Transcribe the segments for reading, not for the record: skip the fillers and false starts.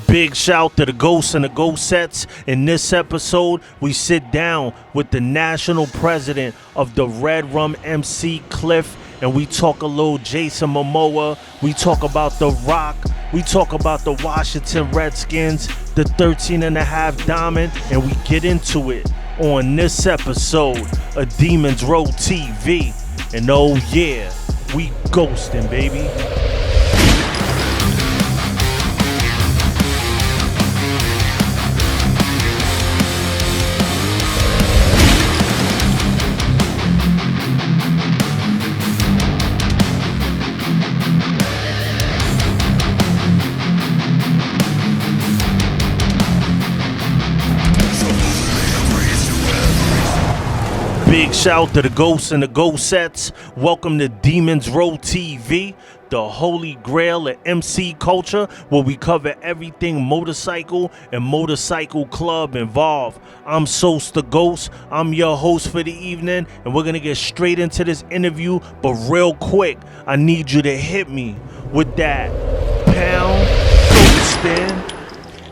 Big shout to the Ghosts and the Ghost Sets. In this episode, we sit down with the national president of the Red Rum MC, Cliff, and we talk a little Jason Momoa. We talk about The Rock. We talk about the Washington Redskins, the 13 and a half Diamond, and we get into it on this episode of Demons Row TV. And oh yeah, we ghosting, baby. Big shout to the Ghosts and the Ghost Sets. Welcome to Demons Row TV, the holy grail of MC culture, where we cover everything motorcycle and motorcycle club involved. I'm Sos the Ghost. I'm your host for the evening, and we're gonna get straight into this interview. But real quick, I need you to hit me with that pound ghosting.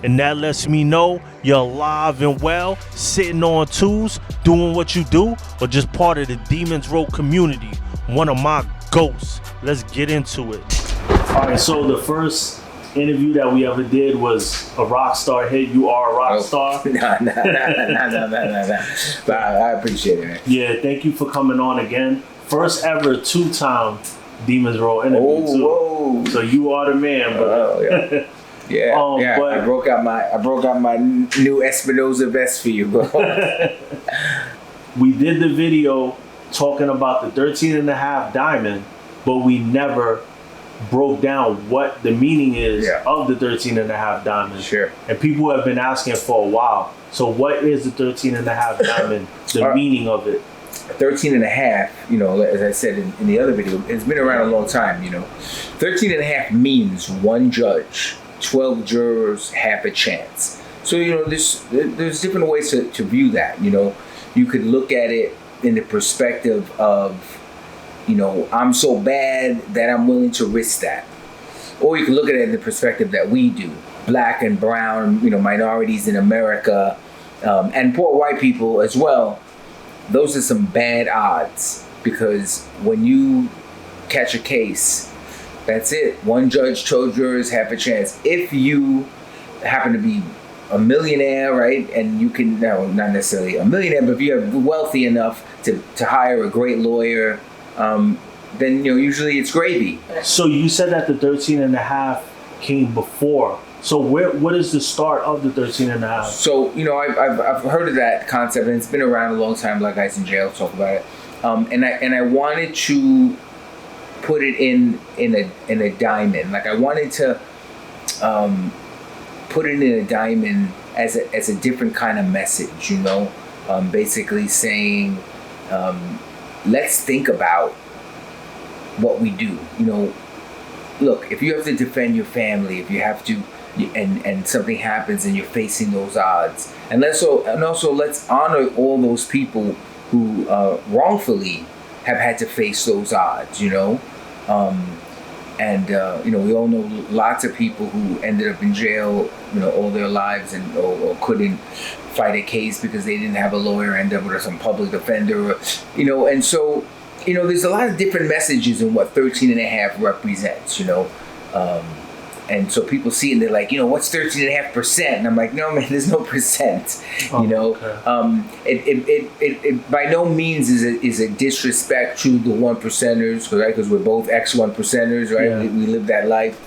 And that lets me know you're alive and well, sitting on twos, doing what you do, or just part of the Demons Row community, one of my ghosts. Let's get into it. All right, so the first interview that we ever did was a rock star hit. You are a rock star. No. But I appreciate it, man. Yeah, thank you for coming on again. First ever two-time Demons Row interview, too. Whoa. So you are the man, bro. Yeah. Yeah. But I broke out my new Espinosa vest for you, bro. we did the video talking about the 13 and a half Diamond, but we never broke down what the meaning is of the 13 and a half Diamond. Sure. And people have been asking for a while. So what is the 13 and a half Diamond, the meaning of it? 13 and a half, as I said in the other video, it's been around a long time, 13 and a half means one judge, 12 jurors, half a chance. So, there's different ways to view that, You could look at it in the perspective of, I'm so bad that I'm willing to risk that. Or you can look at it in the perspective that we do. Black and brown, minorities in America, and poor white people as well. Those are some bad odds, because when you catch a case, that's it. One judge, 12 jurors, half a chance. If you happen to be a millionaire, right, and you can, no, not necessarily a millionaire, but if you're wealthy enough to hire a great lawyer, then, usually it's gravy. So you said that the 13 and a half came before. So what is the start of the 13 and a half? So, I've heard of that concept, and it's been around a long time. Black Guys in Jail talk about it. And I wanted to put it in a diamond. Like, I wanted to put it in a diamond as a different kind of message, basically saying, let's think about what we do. Look, if you have to defend your family, if you have to, and something happens and you're facing those odds, and also let's honor all those people who wrongfully have had to face those odds, we all know lots of people who ended up in jail, all their lives, and or couldn't fight a case because they didn't have a lawyer, end up with some public defender, and so, there's a lot of different messages in what 13 and a half represents, and so people see it and they're like, what's 13.5%? And I'm like, no, man, there's no percent. Okay. It by no means is a disrespect to the one percenters, right? Because we're both ex one percenters, right? Yeah. We live that life,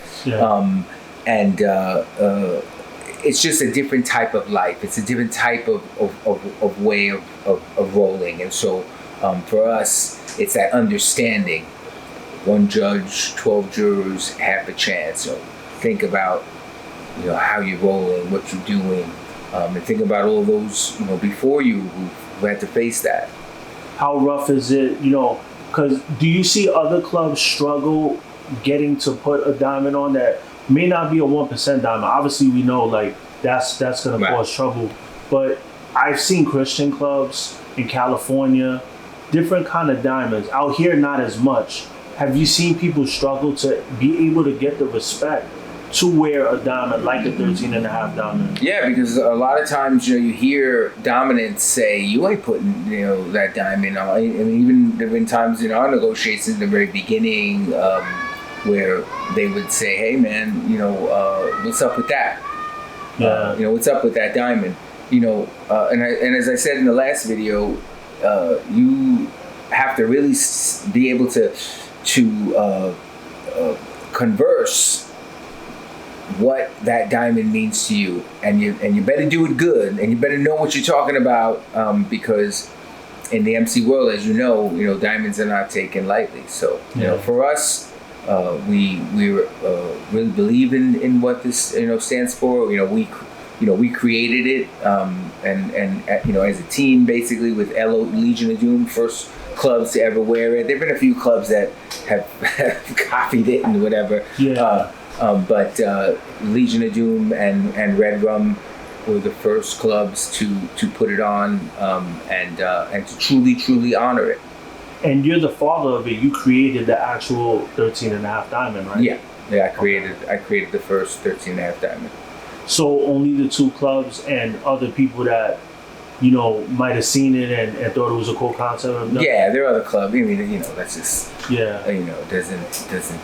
it's just a different type of life. It's a different type of way of rolling, and so for us, it's that understanding. One judge, 12 jurors, half a chance. So think about, how you're rolling, what you're doing, and think about all those, before you who had to face that. How rough is it, because do you see other clubs struggle getting to put a diamond on that may not be a 1% diamond? Obviously, we know, like, that's going to cause trouble. But I've seen Christian clubs in California, different kind of diamonds. Out here, not as much. Have you seen people struggle to be able to get the respect to wear a diamond like a 13 and a half diamond? Yeah, because a lot of times, you hear dominants say, you ain't putting, that diamond on. I mean, even there have been times in our negotiations in the very beginning where they would say, hey, man, what's up with that? Yeah. What's up with that diamond? And as I said in the last video, you have to really be able to converse what that diamond means to you, and you better do it good, and you better know what you're talking about, because in the MC world, as you know, diamonds are not taken lightly. So for us, we really believe in what this stands for. We created it, and as a team, basically, with LO Legion of Doom, first clubs to ever wear it. There've been a few clubs that have copied it and whatever. Yeah. But Legion of Doom and Red Rum were the first clubs to put it on, and to truly honor it. And you're the father of it. You created the actual 13 and a half diamond, right? Yeah. I created the first 13 and a half diamond. So only the two clubs and other people that might have seen it and thought it was a cool concept. No? Yeah, there are other clubs. I mean, that's just doesn't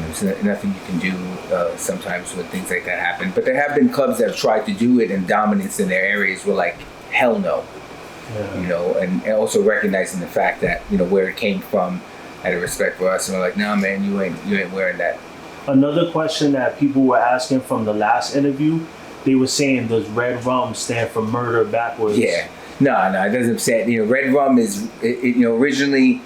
there's nothing you can do sometimes when things like that happen. But there have been clubs that have tried to do it, and dominance in their areas were like, hell no. Yeah. And also recognizing the fact that where it came from, had a respect for us, and we're like, nah, man, you ain't wearing that. Another question that people were asking from the last interview, they were saying, does Red Rum stand for murder backwards? Yeah, no, it doesn't stand. Red Rum is originally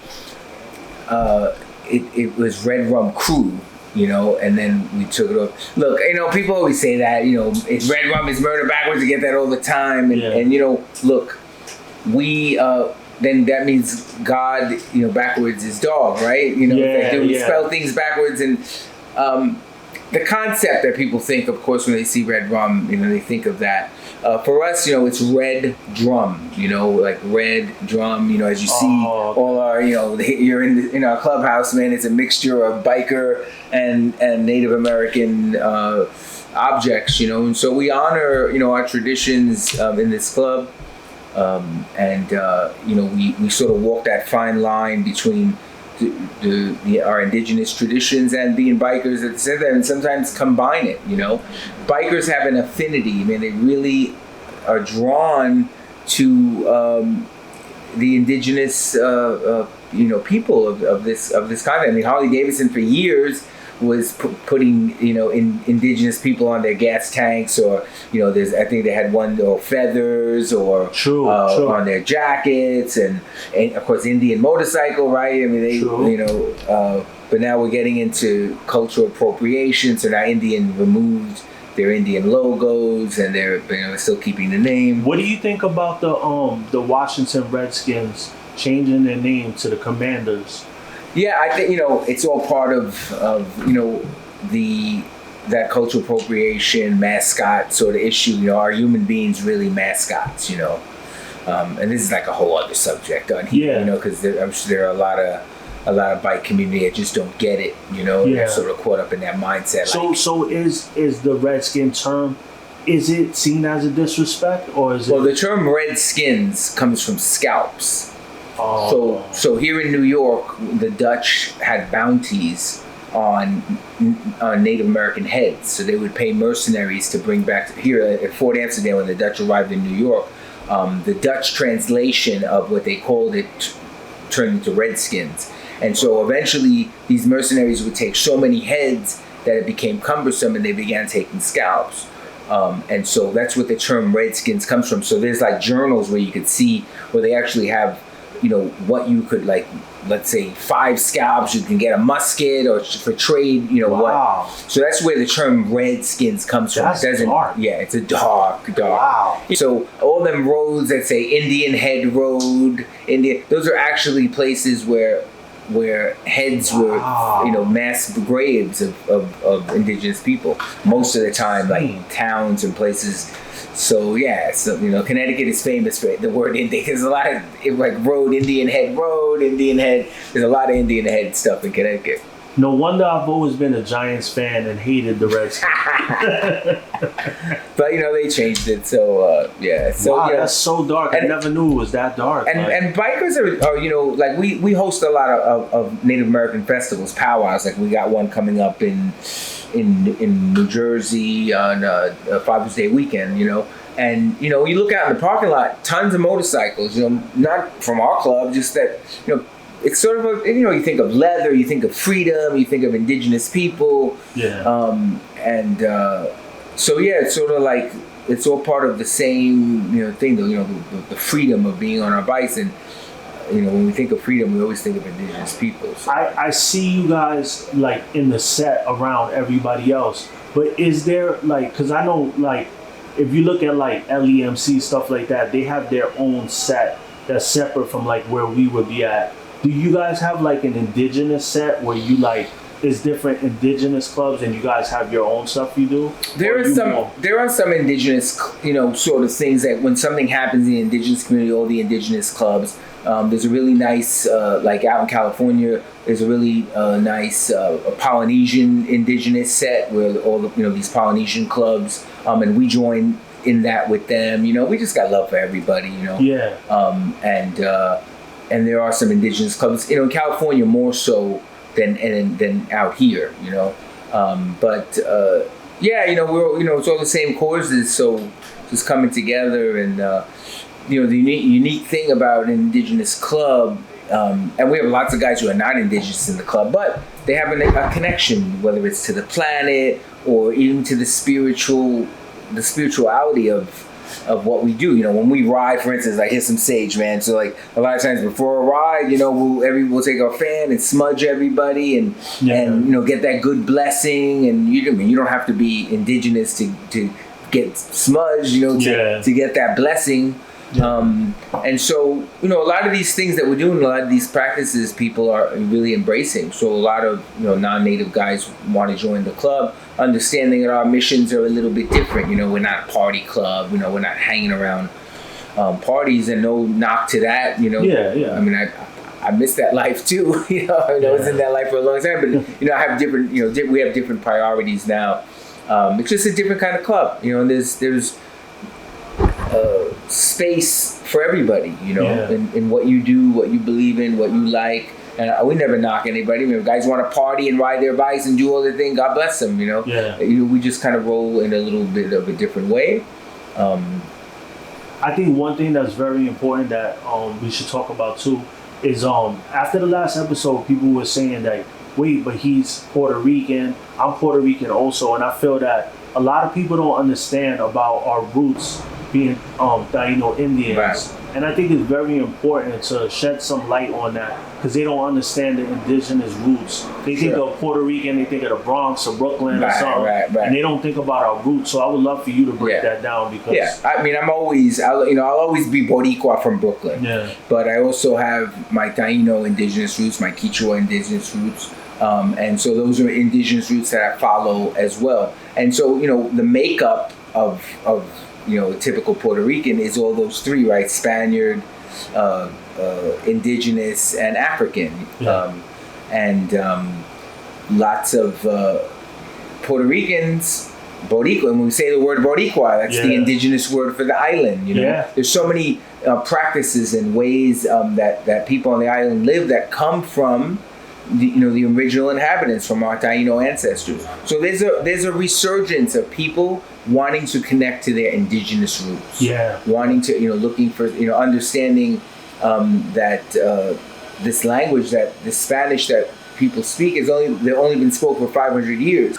it was Red Rum Crew, and then we took it off. Look, people always say that, it's Red Rum is murder backwards. You get that all the time, and look, we then that means God, backwards is dog, right? We spell things backwards, and the concept that people think, of course, when they see Red Rum, they think of that. For us, it's Red Drum, like Red Drum, as you see all our, you're in our clubhouse, man, it's a mixture of biker and Native American objects, and so we honor, our traditions in this club, and we sort of walk that fine line between our indigenous traditions and being bikers at the same time, and sometimes combine it. Bikers have an affinity. I mean, they really are drawn to the indigenous people of this continent. I mean, Harley Davidson for years was putting indigenous people on their gas tanks, or I think they had one, or feathers, or on their jackets, and of course Indian motorcycle, right? I mean, they but now we're getting into cultural appropriation. So now Indian removed their Indian logos, and they're still keeping the name. What do you think about the Washington Redskins changing their name to the Commanders? Yeah, I think it's all part of that cultural appropriation mascot sort of issue. Are human beings really mascots? And this is like a whole other subject on here. Because I'm sure there are a lot of bike community that just don't get it. They're sort of caught up in that mindset. So is the Redskin term? Is it seen as a disrespect, or is it? Well, the term Redskins comes from scalps. So here in New York, the Dutch had bounties on Native American heads. So they would pay mercenaries to bring back here at Fort Amsterdam when the Dutch arrived in New York. The Dutch translation of what they called it turned into Redskins. And so eventually these mercenaries would take so many heads that it became cumbersome, and they began taking scalps. And so that's what the term Redskins comes from. So there's like journals where you could see where they actually have what you could, like, let's say 5 scalps, you can get a musket, or for trade, Wow. what. So that's where the term Redskins comes from. That's dark. Yeah, it's a dark. Wow. So all them roads that say Indian Head Road, those are actually places where heads were, mass graves of indigenous people. Most of the time, like towns and places. So Connecticut is famous for the word Indian. There's a lot of Indian Head Road, Indian Head. There's a lot of Indian Head stuff in Connecticut. No wonder I've always been a Giants fan and hated the Redskins. But they changed it. So yeah. So wow, yeah. that's so dark. I never knew it was that dark. And bikers are like we host a lot of Native American festivals, powwows. Like we got one coming up in New Jersey on Father's Day weekend. And you look out in the parking lot, tons of motorcycles. Not from our club, just that it's sort of you think of leather, you think of freedom, you think of indigenous people. Yeah. So yeah, it's sort of like it's all part of the same thing. The freedom of being on our bikes, and when we think of freedom, we always think of indigenous people. So. I see you guys like in the set around everybody else, but is there because I know if you look at LEMC stuff like that, they have their own set that's separate from where we would be at. Do you guys have an indigenous set where you is different indigenous clubs and you guys have your own stuff you do? There are some indigenous sort of things that when something happens in the indigenous community, all the indigenous clubs. There's a really nice out in California. There's a really nice Polynesian indigenous set where all the these Polynesian clubs and we join in that with them. We just got love for everybody. Yeah. And there are some indigenous clubs, in California more so than out here, But yeah, we're it's all the same causes, so just coming together and the unique thing about an indigenous club, and we have lots of guys who are not indigenous in the club, but they have a connection, whether it's to the planet or even to the spirituality of what we do. When we ride, for instance, I hit some sage, man. So a lot of times before a ride, we'll take our fan and smudge everybody and get that good blessing. And you don't have to be indigenous to get smudged, to get that blessing. And so, a lot of these things that we're doing, a lot of these practices, people are really embracing. So a lot of, non-native guys want to join the club, understanding that our missions are a little bit different. We're not a party club, we're not hanging around parties, and no knock to that, Yeah. I mean, I miss that life too, I was in that life for a long time, but, I have different, we have different priorities now. It's just a different kind of club, and there's space for everybody, in what you do, what you believe in, what you like. And we never knock anybody. If guys want to party and ride their bikes and do all the thing, God bless them, Yeah. We just kind of roll in a little bit of a different way. I think one thing that's very important that we should talk about too is after the last episode, people were saying that, wait, but he's Puerto Rican, I'm Puerto Rican also, and I feel that a lot of people don't understand about our roots being Taino Indians. Right. And I think it's very important to shed some light on that because they don't understand the indigenous roots. They think of Puerto Rican, they think of the Bronx or Brooklyn or something, right. and they don't think about our roots. So I would love for you to break that down because I mean, I'll always be Boricua from Brooklyn. Yeah. But I also have my Taino indigenous roots, my Quechua indigenous roots. And so those are indigenous roots that I follow as well. And so, the makeup of a typical Puerto Rican is all those three, right? Spaniard, indigenous, and African. Yeah. Lots of Puerto Ricans, Boricua. And when we say the word Boricua, that's the indigenous word for the island. There's so many practices and ways that people on the island live that come from the original inhabitants, from our Taino ancestors. So there's a resurgence of people wanting to connect to their indigenous roots. Yeah. Wanting to looking for understanding that this language, that the Spanish that people speak they've only been spoken for 500 years.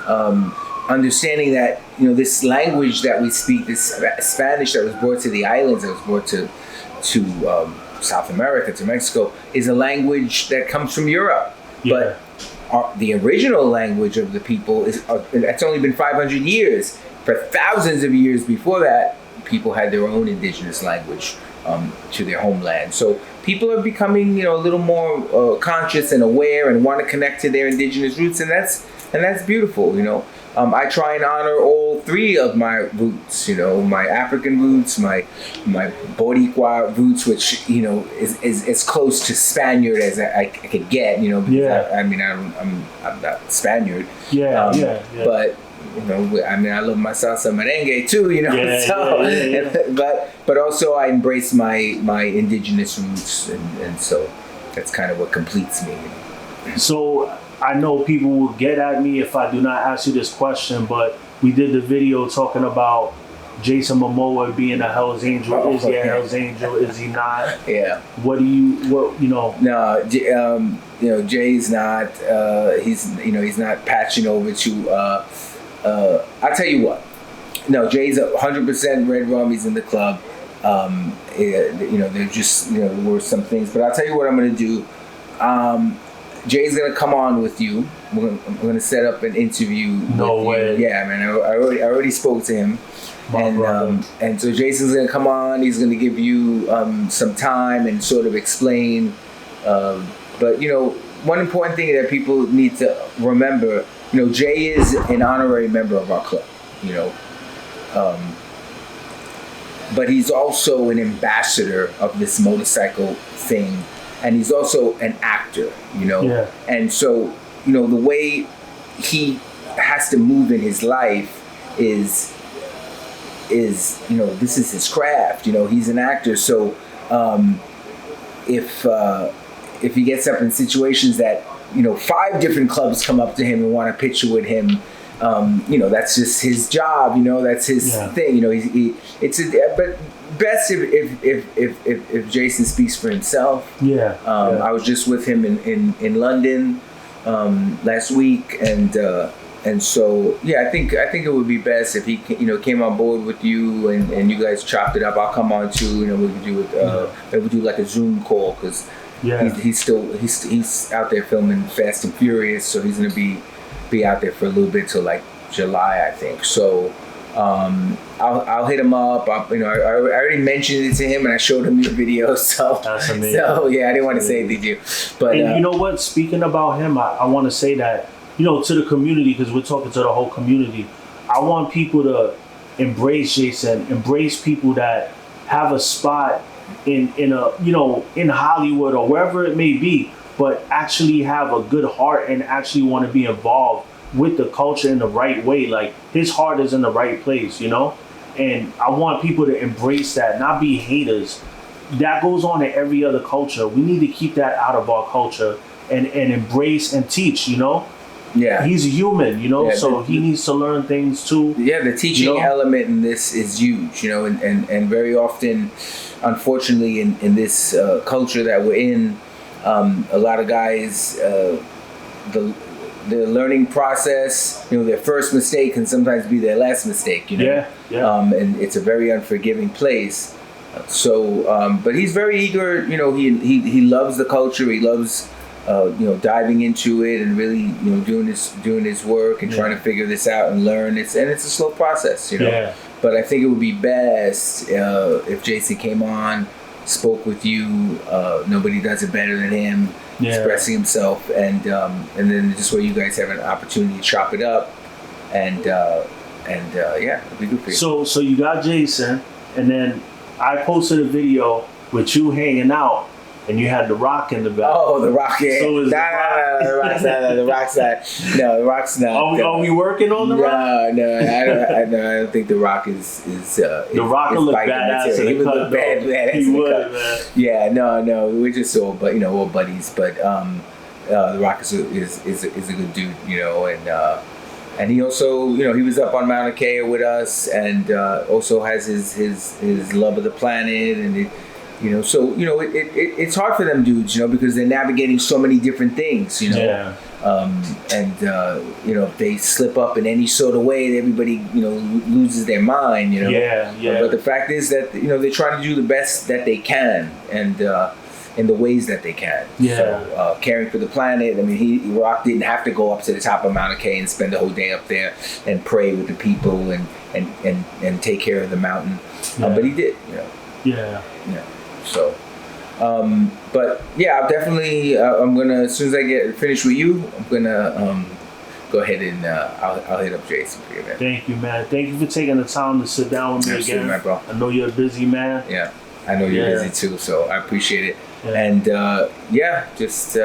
Understanding that this language that we speak, this Spanish that was brought to the islands, that was brought to South America, to Mexico, is a language that comes from Europe. Yeah. But the original language of the people that's only been 500 years. For thousands of years before that, people had their own indigenous language to their homeland. So people are becoming, a little more conscious and aware and want to connect to their indigenous roots, and that's beautiful. I try and honor all three of my roots. You know, my African roots, my Boricua roots, which is as close to Spaniard as I could get. You know, because I'm not Spaniard. But I love my salsa merengue too. But also I embrace my indigenous roots, and so that's kind of what completes me. So I know people will get at me if I do not ask you this question, but we did the video talking about Jason Momoa being a Hell's Angel. Is he a Hell's Angel? Is he not? Yeah. No, Jay's not. He's not patching over to. I'll tell you what. No, Jay's 100% Red Rum. He's in the club. There just were some things, but I'll tell you what I'm going to do. Jay's gonna come on with you. I'm gonna set up an interview. No way. You. Yeah, man. I already spoke to him, and so Jason's gonna come on. He's gonna give you some time and sort of explain. But one important thing that people need to remember, Jay is an honorary member of our club. But he's also an ambassador of this motorcycle thing. And he's also an actor, Yeah. And so, the way he has to move in his life is this is his craft. He's an actor. So if he gets up in situations that 5 different clubs come up to him and want to picture with him, that's just his job. That's his thing. But best if Jason speaks for himself. I was just with him in London last week, and so I think it would be best if he came on board with you and you guys chopped it up. I'll come on too. We could do it. Maybe do like a Zoom call because he's out there filming Fast and Furious, so he's gonna be out there for a little bit till like July, I think. So. I'll hit him up. I already mentioned it to him, and I showed him your video. So that's amazing. So I didn't want to say anything to you, but you know what? Speaking about him, I want to say that to the community, because we're talking to the whole community. I want people to embrace Jason, embrace people that have a spot in Hollywood or wherever it may be, but actually have a good heart and actually want to be involved with the culture in the right way. Like his heart is in the right place, and I want people to embrace that, not be haters. That goes on in every other culture. We need to keep that out of our culture and embrace and teach, Yeah. He's a human, so he needs to learn things too. Yeah, the teaching element in this is huge, and very often, unfortunately, in this culture that we're in, a lot of guys, the learning process, their first mistake can sometimes be their last mistake, Yeah. And it's a very unforgiving place. So, but he's very eager, he loves the culture. He loves, diving into it and really, doing his work and trying to figure this out and learn. It's a slow process, Yeah. But I think it would be best if Jason came on, spoke with you. Nobody does it better than him. Expressing himself, and then this way you guys have an opportunity to chop it up, and it'd be good for you. So you got Jason, and then I posted a video with you hanging out, and you had The Rock in the back. Oh, The Rock! Yeah. So is The Rock's not. The Rock's not. No, The Rock's not. Are we working on The Rock? No, I don't think The Rock is. The Rock will look badass in the cut. He would, man. Yeah, no, we're just all buddies. But The Rock is a good dude, and he also, he was up on Mauna Kea with us, and also has his love of the planet, and it's hard for them dudes, because they're navigating so many different things, Yeah. If they slip up in any sort of way, everybody, loses their mind, Yeah. But the fact is that, they're trying to do the best that they can, and in the ways that they can. Yeah. So, caring for the planet. I mean, Rock didn't have to go up to the top of Mauna Kea and spend the whole day up there and pray with the people and take care of the mountain. But he did, Yeah. So, but yeah, I'll definitely. I'm gonna, as soon as I get finished with you, I'm gonna go ahead and I'll hit up Jason for you, man. Thank you, man. Thank you for taking the time to sit down with me Absolutely, again. my bro. I know you're a busy man. Yeah, I know you're Yeah. busy too, so I appreciate it. Yeah. And just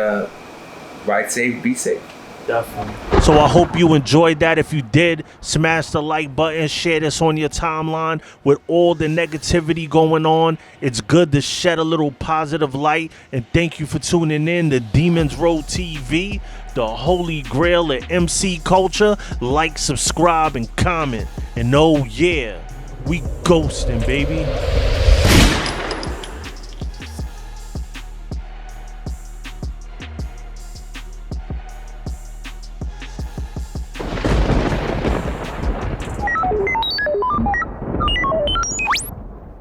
ride safe, be safe. Definitely. So I hope you enjoyed that. If you did, smash the like button, share this on your timeline. With all the negativity going on, it's good to shed a little positive light. And thank you for tuning in to Demons Row TV, the holy grail of MC culture. Like, subscribe, and comment. And oh yeah, we ghosting, baby.